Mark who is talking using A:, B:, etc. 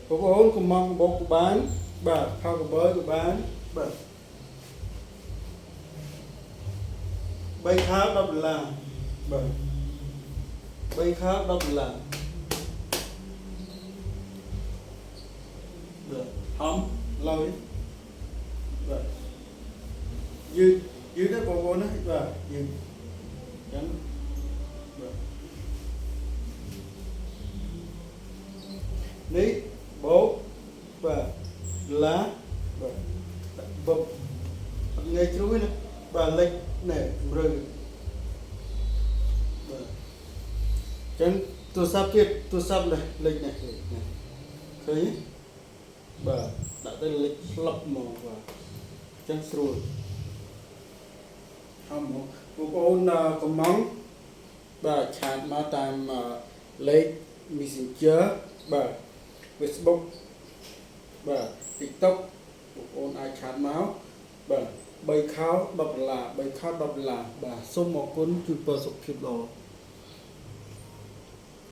A: បងប្អូនកុំមកបោកក៏បានបាទផៅកបើក៏បានបាទ3ខោ$10បាទ3ខោ$10បាទហំឡើយបាទយឺតយឺតណាបងប្អូនណាបាទយឺតចឹងបាទនេះបោកបាទឡាបាទបុកអត់ងាយជ្រួយណាបាទលេចណែរើបាទចឹងទូរស័ព្ទទៀតទូរស័ព្ទនេះលេចនេះឃើញបាទដាក់ទៅលេចស្លឹកហ្មងបាទចឹងស្រួលហមបងប្អូនកំងបាទឆាតមកតាមលេខ Messenger បាទ Facebook បាទ TikTok បងប្អូនអាចឆាតមកបាទ3ខោ$10 3ខោ$10បាទសូមអរគុណជូនពរសុខភាពល្អ